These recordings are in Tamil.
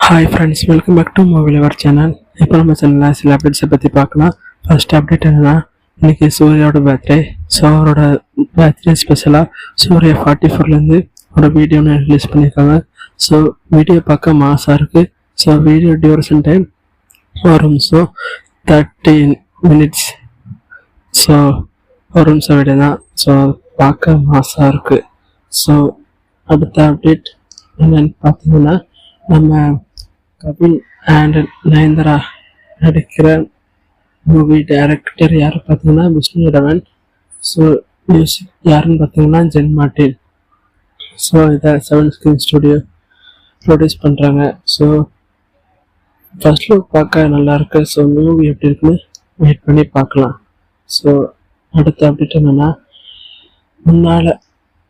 Hi friends, welcome back to movie lover channel. இப்போ நம்ம சேனலில் சில அப்டேட்ஸை பற்றி பார்க்கலாம். ஃபர்ஸ்ட் அப்டேட் என்னென்னா, இன்றைக்கி சூர்யாவோட பர்த்டே. ஸோ அவரோட பர்த்டே ஸ்பெஷலாக சூர்யா 44லேருந்து ஒரு வீடியோ ஒன்று ரிலீஸ் பண்ணியிருக்காங்க. ஸோ வீடியோ பார்க்க மாசாக இருக்குது. ஸோ வீடியோ டியூரேஷன் டைம் 1 நிமிஷம் 30 மினிட்ஸ். ஸோ 1 நிமிஷம் வீடியோ தான். ஸோ பார்க்க மாசாக இருக்குது. ஸோ அடுத்த அப்டேட் என்னென்னு பார்த்தீங்கன்னா, நம்ம கபில் அண்ட் நயன்தாரா நடிக்கிற மூவி டைரக்டர் யார் பார்த்தீங்கன்னா விஷ்ணு ரவன். ஸோ மியூசிக் யாருன்னு பார்த்தீங்கன்னா ஜென் மார்டின். ஸோ இதை 7 ஸ்கிரீன் ஸ்டுடியோ ப்ரொடியூஸ் பண்ணுறாங்க. ஸோ ஃபர்ஸ்ட் லுக் பார்க்க நல்லாயிருக்கு. ஸோ மூவி எப்படி இருக்குன்னு வெயிட் பண்ணி பார்க்கலாம். ஸோ அடுத்த அப்டேட் என்னென்னா, முன்னால்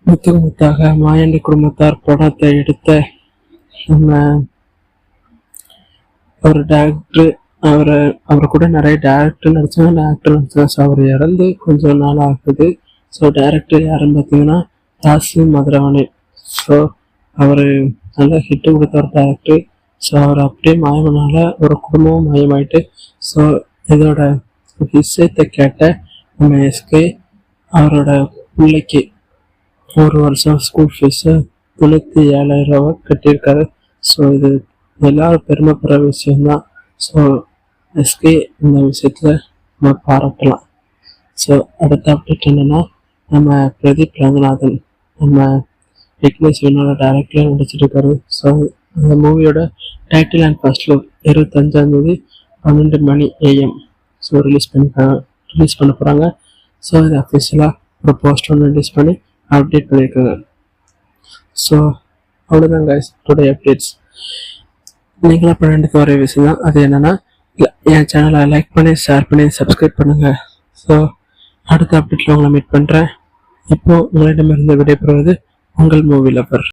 முத்துக்கு முத்தாக மாயாண்டி குடும்பத்தார் படத்தை எடுத்த நம்ம ஒரு டேரக்டர், அவர் கூட நிறைய டேரக்டர் நடிச்சாங்க, ஆக்டர் நடிச்சாங்க. ஸோ அவர் இறந்து கொஞ்சம் நாள் ஆகுது. ஸோ டேரக்டர் யாருன்னு பார்த்தீங்கன்னா தாசி மதுரவாணி. ஸோ அவர் நல்ல ஹிட்டு கொடுத்த ஒரு டேரக்டர். ஸோ அவர் அப்படியே மாயமானால ஒரு குடும்பமும் மாயமாயிட்டு. ஸோ இதோட விஷயத்தை கேட்ட நம்ம எஸ்கே அவரோட பிள்ளைக்கு 1 வருஷம் ஸ்கூல் ஃபீஸு 97,000 ரூபா கட்டியிருக்காரு. ஸோ இது எல்லாரும் பெருமைப்படுற விஷயம்தான். ஸோ எஸ்கே இந்த விஷயத்தில் நம்ம பாராட்டலாம். ஸோ அடுத்த அப்டேட் என்னென்னா, நம்ம பிரதீப் ரங்கநாதன் நம்ம விக்னேஷ் வினோட டைரக்டராக நடிச்சிருக்காரு. ஸோ அந்த மூவியோட டைட்டில் அண்ட் ஃபர்ஸ்ட் லுக் 25 12 மணி AM ஸோ ரிலீஸ் பண்ண போகிறாங்க. ஸோ இது அஃபிஷியலாக ஒரு போஸ்டர் ஒன்று ரிலீஸ் பண்ணி அப்டேட் பண்ணியிருக்காங்க. ஸோ அவ்வளோதான் கைஸ் டுடே அப்டேட்ஸ். நீங்களாம் பண்ணதுக்கு ஒரே விஷயம் தான். அது என்னென்னா, என் சேனலை லைக் பண்ணி ஷேர் பண்ணி சப்ஸ்கிரைப் பண்ணுங்கள். ஸோ அடுத்த அப்டேட்டில் உங்களை மீட் பண்ணுறேன். இப்போது உங்களிடமிருந்து விடைபெறுவது உங்கள் மூவி லவர்.